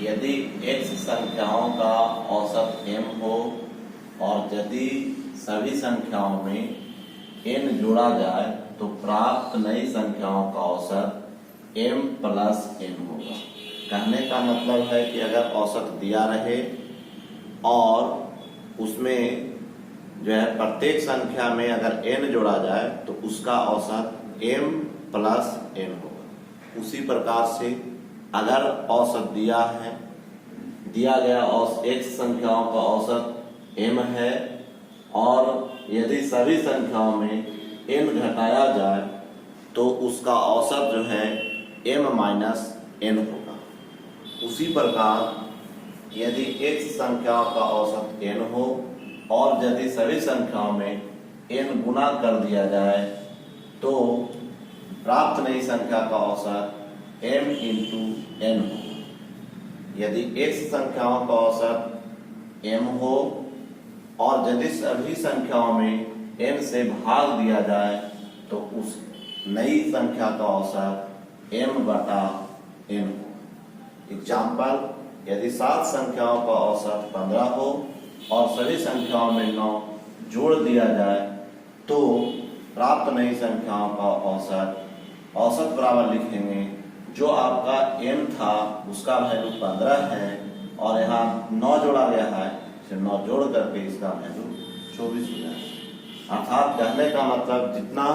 यदि x संख्याओं का औसत m हो और यदि सभी संख्याओं में n जोड़ा जाए तो प्राप्त नई संख्याओं का औसत m प्लस n होगा। कहने का मतलब है कि अगर औसत दिया रहे और उसमें जो है प्रत्येक संख्या में अगर n जोड़ा जाए तो उसका औसत m प्लस n होगा। उसी प्रकार से अगर औसत दिया गया x संख्याओं का औसत m है और यदि सभी संख्याओं में n घटाया जाए तो उसका औसत जो है m माइनस n होगा। उसी प्रकार यदि x संख्याओं का औसत n हो और यदि सभी संख्याओं में n गुना कर दिया जाए तो प्राप्त नई संख्या का औसत m इंटू n हो। यदि x संख्याओं का औसत m हो और यदि सभी संख्याओं में n से भाग दिया जाए तो उस नई संख्या का औसत m बटा n हो। एग्जाम्पल, यदि 7 संख्याओं का औसत 15 हो और सभी संख्याओं में 9 जोड़ दिया जाए तो प्राप्त नई संख्याओं का औसत बराबर लिखेंगे जो आपका m था उसका वैल्यू 15 है और यहाँ 9 जोड़ा गया है, फिर 9 जोड़ करके इसका वैल्यू 24 हो जाएगा। अर्थात कहने का मतलब जितना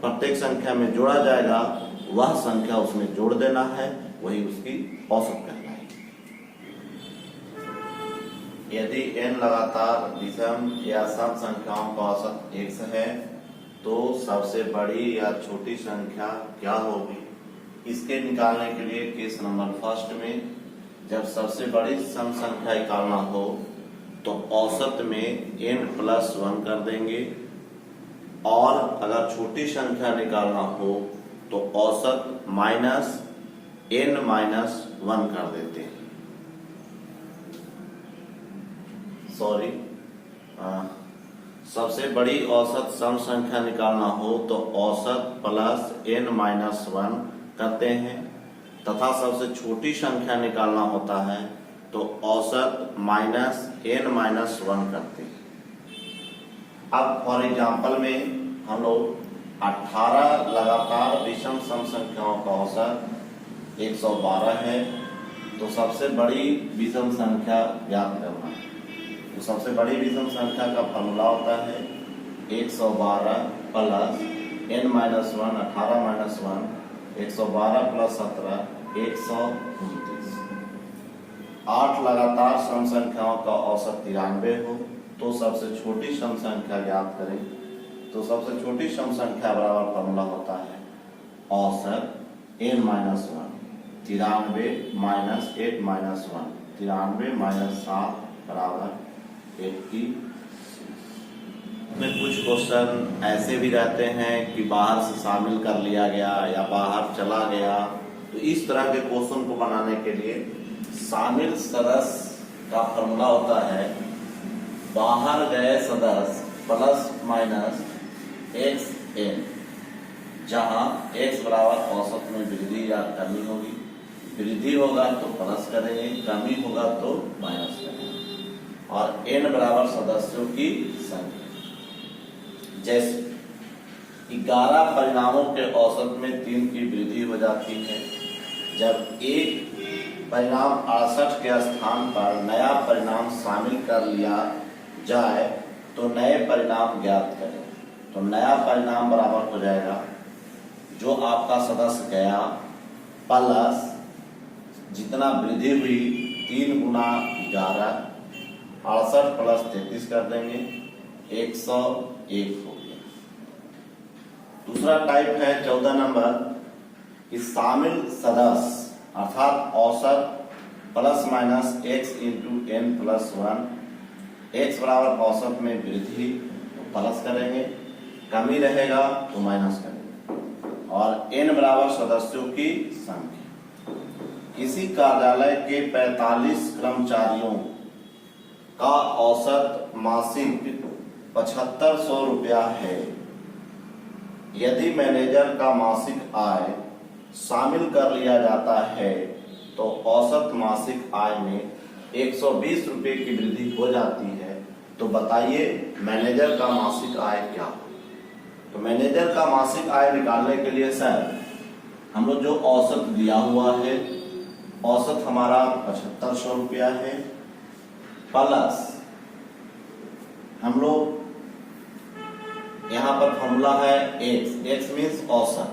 प्रत्येक संख्या में जोड़ा जाएगा वह संख्या उसमें जोड़ देना है, वही उसकी औसत कहलाएगी। यदि n लगातार विषम या सम संख्याओं का औसत x है तो सबसे बड़ी या छोटी संख्या क्या होगी? इसके निकालने के लिए केस नंबर फर्स्ट में जब सबसे बड़ी सम संख्या निकालना हो तो औसत में n प्लस 1 कर देंगे और अगर छोटी संख्या निकालना हो तो औसत माइनस n माइनस 1 कर देते हैं। सबसे बड़ी औसत सम संख्या निकालना हो तो औसत प्लस n माइनस 1 करते हैं तथा सबसे छोटी संख्या निकालना होता है तो औसत माइनस n माइनस 1 करते हैं। अब फॉर एग्जाम्पल में हम लोग 18 लगातार विषम सम संख्याओं का औसत 112 है तो सबसे बड़ी विषम संख्या ज्ञात करना है। तो सबसे बड़ी विषम संख्या का फॉर्मूला होता है 112 plus n minus 1, 18 minus 1, 112 plus 17, 129। 8 लगातार सम संख्याओं का औसत 93 हो तो सबसे छोटी सम संख्या ज्ञात करें। तो सबसे छोटी सम संख्या बराबर फॉर्मूला होता है औसत n minus 1, 93 minus 8 minus 1, 93 minus 7 बराबर 80। में कुछ क्वेश्चन ऐसे भी रहते हैं कि बाहर से शामिल कर लिया गया या बाहर चला गया, तो इस तरह के क्वेश्चन को बनाने के लिए शामिल सदस्य का फॉर्मूला होता है बाहर गए सदस्य प्लस माइनस xn, जहां x बराबर औसत में वृद्धि या कमी होगी। वृद्धि होगा तो प्लस करेंगे, कमी होगा तो माइनस करेंगे और n बराबर सदस्यों की संख्या। जैसे 11 परिणामों के औसत में 3 की वृद्धि हो जाती है। जब एक परिणाम 68 के स्थान पर नया परिणाम शामिल कर लिया जाए तो नए परिणाम ज्ञात करें। तो नया परिणाम बराबर हो जाएगा जो आपका सदस्य गया प्लस जितना वृद्धि हुई 3 गुना 11, 68 प्लस 33 कर देंगे, 101 हो गया। दूसरा टाइप है 14 नंबर कि शामिल सदस्य अर्थात औसत plus minus x into n plus 1, x बराबर औसत में वृद्धि तो प्लस करेंगे, कमी रहेगा तो माइनस करेंगे और n बराबर सदस्यों की संख्या। किसी कार्यालय के 45 कर्मचारियों का औसत मासिक 7500 रुपया है। यदि मैनेजर का मासिक आय शामिल कर लिया जाता है तो औसत मासिक आय में 120 रुपये की वृद्धि हो जाती है, तो बताइए मैनेजर का मासिक आय क्या हो। तो मैनेजर का मासिक आय निकालने के लिए सर हम लोग जो औसत दिया हुआ है, औसत हमारा 7500 रुपया है, प्लस हम लोग यहाँ पर फॉर्मूला है x मीन्स औसत,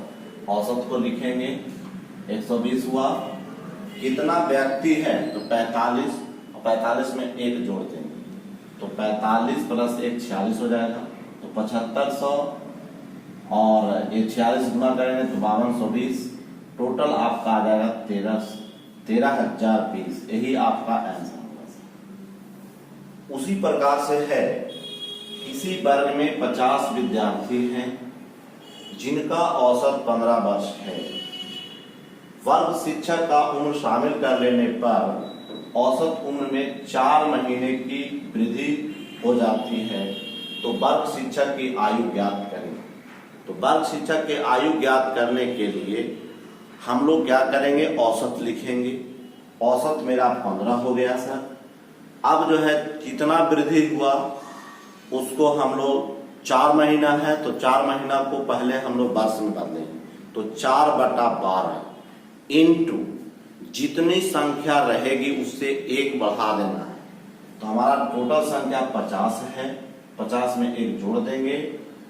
औसत को लिखेंगे 120 हुआ, कितना व्यक्ति है तो 45, 45 में एक जोड़ देंगे तो 45 प्लस 1 46 हो जाएगा, तो 7500 और ये 46 गुना करेंगे तो 5220, टोटल आपका आ जाएगा 13,020। यही आपका आंसर होगा। उसी प्रकार से है, किसी वर्ग में 50 विद्यार्थी हैं जिनका औसत 15 वर्ष है, वर्ग शिक्षक का उम्र शामिल कर लेने पर औसत उम्र में 4 महीने की वृद्धि हो जाती है, तो वर्ग शिक्षक की आयु ज्ञात करें। तो वर्ग शिक्षक के आयु ज्ञात करने के लिए हम लोग क्या करेंगे, औसत लिखेंगे। औसत मेरा 15 हो गया सर। अब जो है कितना वृद्धि हुआ उसको हम लोग 4 महीना है तो 4 महीना को पहले हम लोग वर्ष में बदलेंगे, तो 4/12 इंटू जितनी संख्या रहेगी उससे 1 बढ़ा देना है। तो हमारा टोटल संख्या 50 है, 50 में 1 जोड़ देंगे।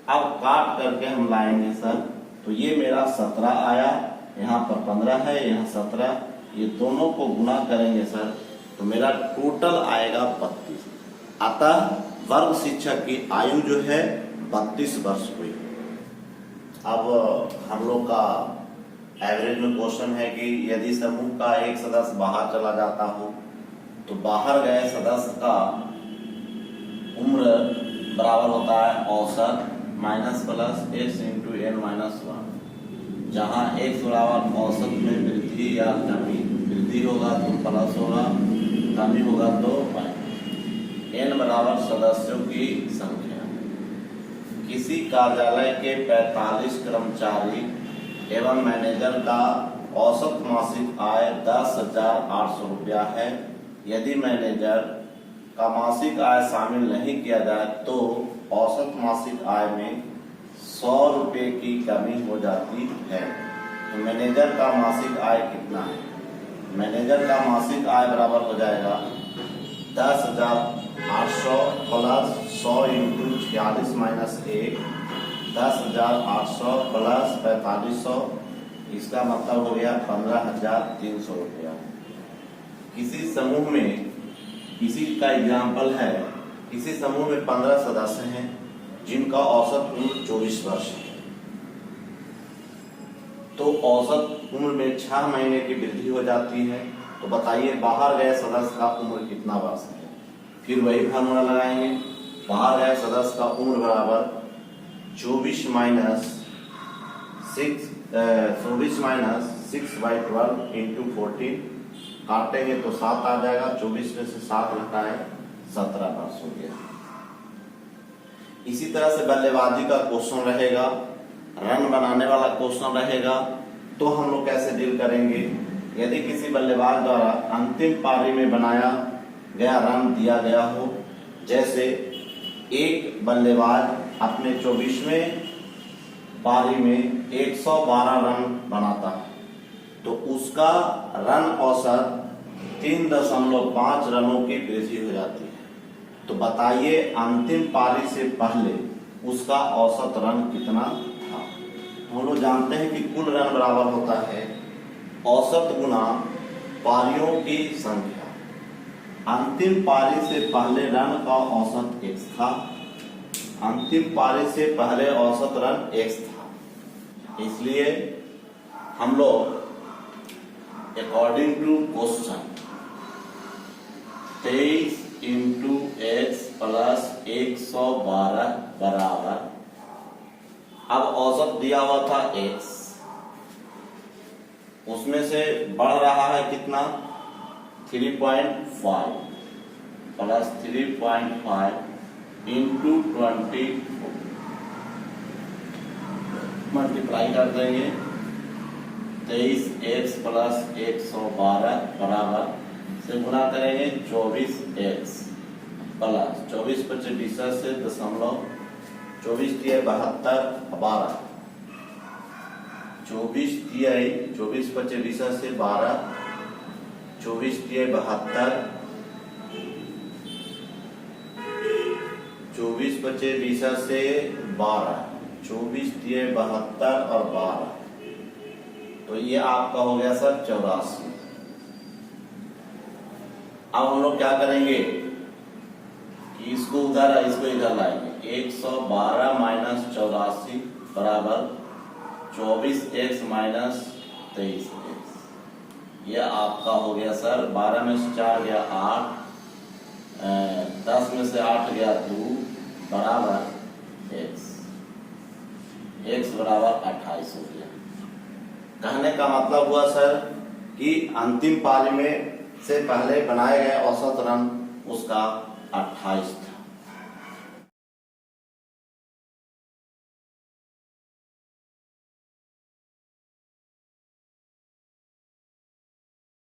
अब काट करके हम लाएंगे सर, तो ये मेरा 17 आया, यहाँ पर 15 है, यहाँ 17, ये दोनों को गुना करेंगे सर तो मेरा टोटल आएगा 32। अतः वर्ग शिक्षक की आयु जो है 32 वर्ष हुई। अब हम लोग का एवरेज में क्वेश्चन है कि यदि समूह का एक सदस्य बाहर चला जाता हो तो बाहर गए सदस्य का उम्र बराबर होता है औसत minus plus x into n minus 1, जहाँ x बराबर औसत में वृद्धि या कमी, वृद्धि होगा तो प्लस होगा, कमी होगा तो माइनस। n बराबर सदस्यों की संख्या। किसी कार्यालय के 45 कर्मचारी एवं मैनेजर का औसत मासिक आय 10,800 रुपया है। यदि मैनेजर का मासिक आय शामिल नहीं किया जाए तो औसत मासिक आय में 100 रुपये की कमी हो जाती है। तो मैनेजर का मासिक आय कितना है? मैनेजर का मासिक आय बराबर हो जाएगा 10,800 प्लस 100 इंटू 46 माइनस 1, 10,800 प्लस 4500, इसका मतलब हो गया 15,300 रुपया। किसी समूह में, किसी का एग्जाम्पल है, किसी समूह में 15 सदस्य हैं जिनका औसत उम्र 24 वर्ष है, तो औसत उम्र में 6 महीने की वृद्धि हो जाती है। तो बताइए बाहर गए सदस्य का उम्र कितना वर्ष है? फिर वही फार्मूला लगाएंगे, बाहर गए सदस्य का उम्र बराबर 24 माइनस 6/12 इंटू 14, काटेंगे तो 7 आ जाएगा, 24 में से 7 घटाए 17 वर्ष हो गया। इसी तरह से बल्लेबाजी का क्वेश्चन रहेगा, रन बनाने वाला क्वेश्चन रहेगा, तो हम लोग कैसे डील करेंगे? यदि किसी बल्लेबाज द्वारा अंतिम पारी में बनाया गया रन दिया गया हो, जैसे एक बल्लेबाज अपने 24वें पारी में 112 रन बनाता है, तो उसका रन औसत 3.5 रनों की वृद्धि हो जाती है। तो बताइए अंतिम पारी से पहले उसका औसत रन कितना था? हम लोग जानते हैं कि कुल रन बराबर होता है औसत गुना पारियों की संख्या। अंतिम पारी से पहले रन का औसत x था, अंतिम पारी से पहले औसत रन x था, इसलिए हम लोग according to question 23 into x plus 112 बराबर, अब औसत दिया हुआ था x, उसमें से बढ़ रहा है कितना 3.5 प्लस 3.5 इंटू 24 मल्टीप्लाई कर देंगे 23x प्लस 112 बराबर से गुणा करेंगे 24x प्लस 24 × 25 से दशमलव 24 × 72 12 24 × 24 × 25 से 12 24 × 72 24 × 25 से 12 24 × 72 और 12 तो ये आपका हो गया सर 84। अब हम लोग क्या करेंगे कि इसको उधर इसको इधर लाएंगे 112 माइनस 84 बराबर 24x माइनस 23x। यह आपका हो गया सर 12 में से 4 गया 8, 10 में से 8 गया 2 बराबर x बराबर 28 हो गया। कहने का मतलब हुआ सर कि अंतिम पाली में से पहले बनाए गए औसत रन उसका 28 था।